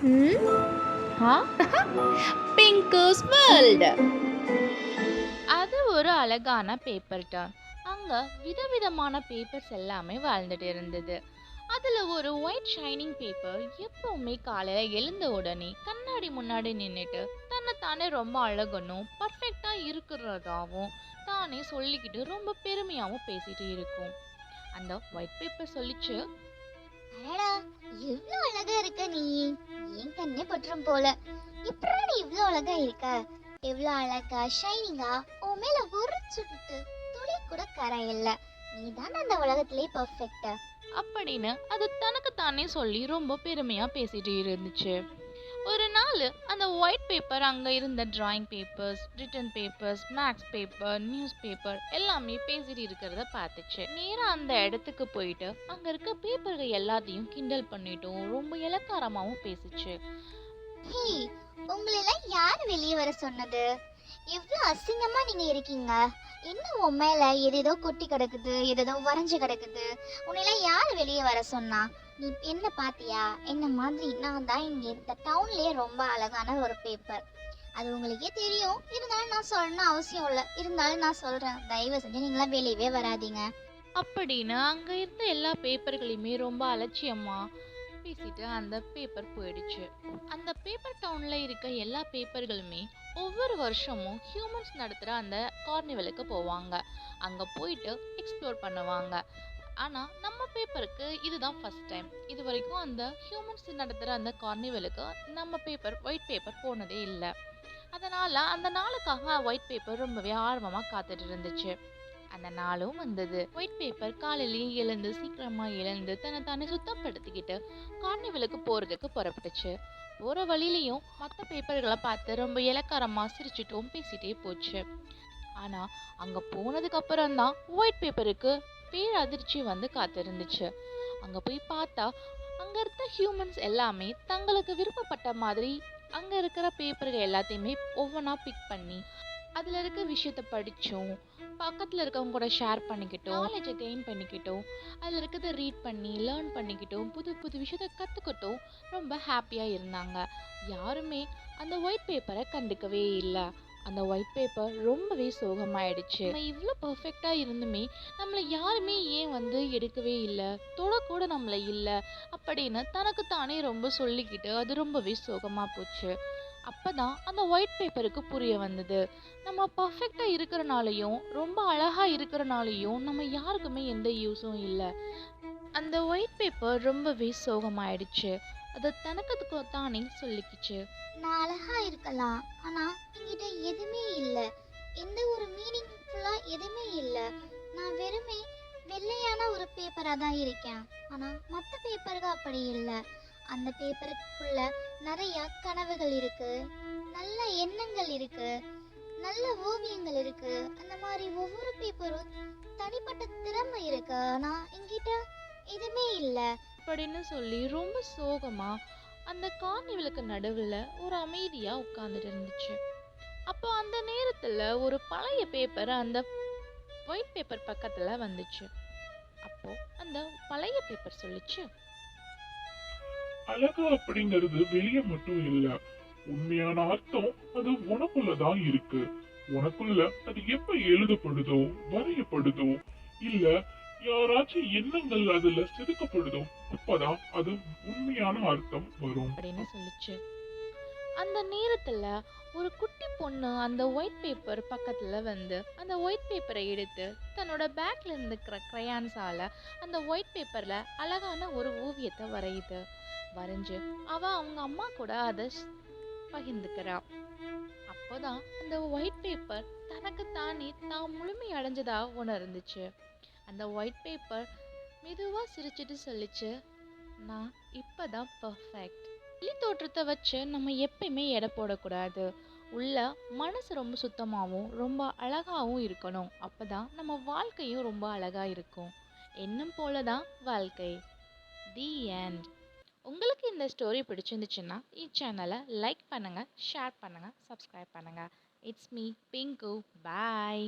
ம். ஆ பிங்கூஸ் வேர்ல்ட். அது ஒரு அழகான பேப்பர் டவுன். அங்க விதவிதமான பேப்பர்ஸ் எல்லாமே வாழ்ந்துட்டு இருந்தது. அதுல ஒரு ஒயிட் ஷைனிங் பேப்பர் எப்பவுமே காலையில எழுந்த உடனே கண்ணாடி முன்னாடி நின்னுட்டு தன்னைத்தானே ரொம்ப அழகனும் பர்ஃபெக்டா இருக்கிறதாவும் தானே சொல்லிக்கிட்டு ரொம்ப பெருமையாவும் பேசிட்டு இருக்கும். அந்த ஒயிட் பேப்பர் சொல்லிச்சு, அடடா, எவ்வளவு அழகா இருக்க நீ! என் கண்ணே பற்றும் போல. எப்படா நீ இவ்ளோ அழகா இருக்க? எவ்வளவு அழகா ஷைனிங்கா, உன் மேல ஒரு சுட்டு துளி கூட கரை இல்ல. நீ தான் அந்த உலகத்திலே பெர்ஃபெக்ட். அப்படின்னு அது தனக்கு தானே சொல்லி ரொம்ப பெருமையா பேசிட்டு இருந்துச்சு. ஒரு நாள் அந்த ஒயிட் பேப்பர் அங்க இருந்த drawing papers, written papers, maths paper, newspaper எல்லாமே பேசிட்டு இருக்கிறத பார்த்துச்சு. நேரா அந்த இடத்துக்கு போயிட்டு அங்க இருக்க பேப்பர்கள் எல்லாத்தையும் கிண்டல் பண்ணிட்டும் ரொம்ப இலக்காரமாவும் பேசிச்சு. ஹே, உங்களெல்லாம் யார் வெளியே வர சொன்னது? எவ்வளவு அசிங்கமா நீங்க இருக்கீங்க. என்ன உன் மேல ஏதேதோ கொட்டி கிடக்குது, ஏதேதோ வரைஞ்சு கிடக்குது. உன்னையெல்லாம் யார் வெளியே வர சொன்னா? நீ என்ன பாத்தியா? என்ன மாதிரி நான் தான் இங்க இந்த டவுன்லயே ரொம்ப அழகான ஒரு பேப்பர். அது உங்களுக்கே தெரியும். இருந்தாலும் நான் சொல்லணும்னு அவசியம் இல்லை. இருந்தாலும் நான் சொல்றேன், தயவு செஞ்சு நீங்களாம் வெளியவே வராதீங்க. அப்படின்னு அங்க இருந்த எல்லா பேப்பர்களையுமே ரொம்ப அலட்சியமா பேசிட்டு அந்த பேப்பர் போயிடுச்சு. அந்த பேப்பர் டவுன்ல இருக்க எல்லா பேப்பர்களுமே ஒவ்வொரு வருஷமும் ஹியூமன்ஸ் நடத்துற அந்த கார்னிவலுக்கு போவாங்க. அங்க போயிட்டு எக்ஸ்ப்ளோர் பண்ணுவாங்க. ஆனா நம்ம பேப்பருக்கு இதுதான் ஃபர்ஸ்ட் டைம். இது வரைக்கும் அந்த ஹியூமன்ஸ் நடத்துற அந்த கார்னிவலுக்கு நம்ம பேப்பர் ஒயிட் பேப்பர் போனதே இல்லை. அதனால அந்த நாளுக்காக ஒயிட் பேப்பர் ரொம்பவே ஆர்வமா காத்துட்டு இருந்துச்சு. அந்த நாளும் வந்தது. ஒயிட் பேப்பர் காலையிலேயே எழுந்து சீக்கிரமா எழுந்து தன்னை சுத்தப்படுத்திக்கிட்டு கார்னிவலுக்கு போறதுக்கு புறப்பட்டுச்சு. போற வழியிலையும் மற்ற பேப்பர்களை பார்த்து ரொம்ப இலக்காரமா சிரிச்சிட்டும் பேசிட்டே போச்சு. ஆனா அங்க போனதுக்கு அப்புறம் தான் ஒயிட் பேப்பருக்கு பேரதிர்ச்சி வந்து காத்திருந்துச்சு. அங்க போய் பார்த்தா அங்க இருந்த ஹியூமன்ஸ் எல்லாமே தங்களுக்கு விருப்பப்பட்ட மாதிரி அங்க இருக்கிற பேப்பர்கள் எல்லாத்தையுமே ஒவ்வொன்றா பிக் பண்ணி அதில் இருக்க விஷயத்த படித்தோம், பக்கத்தில் இருக்கவங்க கூட ஷேர் பண்ணிக்கிட்டோம், நாலேஜை கெயின் பண்ணிக்கிட்டோம், அதில் இருக்கிறத ரீட் பண்ணி லேர்ன் பண்ணிக்கிட்டோம், புது புது விஷயத்த கற்றுக்கிட்டோம், ரொம்ப ஹாப்பியாக இருந்தாங்க. யாருமே அந்த ஒயிட் பேப்பரை கண்டுக்கவே இல்லை. அந்த ஒயிட் பேப்பர் ரொம்பவே சோகமாயிடுச்சு. நம்ம இவ்வளோ பர்ஃபெக்டாக இருந்துமே நம்மளை யாருமே ஏன் வந்து எடுக்கவே இல்லை, தொடக்கூட நம்மளை இல்லை அப்படின்னு தனக்கு தானே ரொம்ப சொல்லிக்கிட்டு அது ரொம்பவே சோகமாக போச்சு. அப்பதான் அந்த ஒயிட் பேப்பருக்கு புரிய வந்தது, நம்ம பர்ஃபெக்டா இருக்கிறனாலையும் ரொம்ப அழகா இருக்கிறனாலையும் நம்ம யாருக்குமே எந்த யூஸும் இல்லை. அந்த ஒயிட் பேப்பர் ரொம்பவே சோகமாயிடுச்சு. அது தனக்கு தானே சொல்லிக்கிச்சு. நான் அழகா இருக்கலாம், ஆனா என்கிட்ட எதுவுமே இல்ல. எந்த ஒரு மீனிங்ஃபுல்லா எதுவுமே இல்ல. நான் வெறுமே வெள்ளையான ஒரு பேப்பரா தான் இருக்கேன். ஆனா மத்த பேப்பருக்கு அப்படி இல்ல. அந்த பேப்பருக்குள்ள நிறைய கனவுகள் இருக்கு, நல்ல எண்ணங்கள் இருக்கு, நல்ல ஓவியங்கள் இருக்கு. அந்த மாதிரி ஒவ்வொரு பேப்பரும் தனிப்பட்ட திறமை இருக்கு. ஆனா என்கிட்ட எதுவுமே இல்ல. அப்படின்னு சொல்லி ரொம்ப சோகமா அந்த கார்னிவலுக்கு நடுவுல ஒரு அமைதியா உட்கார்ந்துட்டு இருந்துச்சு. அப்போ அந்த நேரத்துல ஒரு பழைய பேப்பர் அந்த ஒயிட் பேப்பர் பக்கத்துல வந்துச்சு. அப்போ அந்த பழைய பேப்பர் சொல்லிச்சு, அழகு அப்படிங்கிறது வெளிய மட்டும் இல்ல. உண்மையான அர்த்தம் அது உனக்குள்ளதான் இருக்கு. உனக்குள்ள அது எப்ப எழுதப்படுதோ, வரையப்படுதோ, இல்ல யாராச்சும் எண்ணங்கள் அதுல செதுக்கப்படுதோ, அப்பதான் அது உண்மையான அர்த்தம் வரும் அப்படின்னு சொல்லிச்சு. அந்த நேரத்துல ஒரு குட்டி பொண்ணு அந்த ஒயிட் பேப்பர் பக்கத்துல வந்து அந்த ஒயிட் பேப்பரை எடுத்து தன்னோட பேக்ல இருந்த கிரையான்ஸால அந்த ஒயிட் பேப்பர்ல அழகான ஒரு ஓவியத்தை வரையுது. வரைஞ்சு அவ அவங்க அம்மா கூட அதை பகிர்ந்துக்கிறா. அப்போதான் அந்த ஒயிட் பேப்பர் தனக்கு தானே தான் முழுமை அடைஞ்சதா உணர்ந்துச்சு. அந்த ஒயிட் பேப்பர் மெதுவா சிரிச்சிட்டு சொல்லிச்சு, நான் இப்பதான் பர்ஃபெக்ட். வெளி தோற்றத்தை வச்சு நம்ம எப்பயுமே எடை போடக்கூடாது. உள்ள மனசு ரொம்ப சுத்தமாகவும் ரொம்ப அழகாகவும் இருக்கணும். அப்பதான் நம்ம வாழ்க்கையும் ரொம்ப அழகா இருக்கும். எண்ணம் போலதான் வாழ்க்கை. The end. உங்களுக்கு இந்த ஸ்டோரி பிடிச்சிருந்துச்சுன்னா சேனலை லைக் பண்ணுங்க, ஷேர் பண்ணுங்க, சப்ஸ்கிரைப் பண்ணுங்க. It's me pink. பாய்.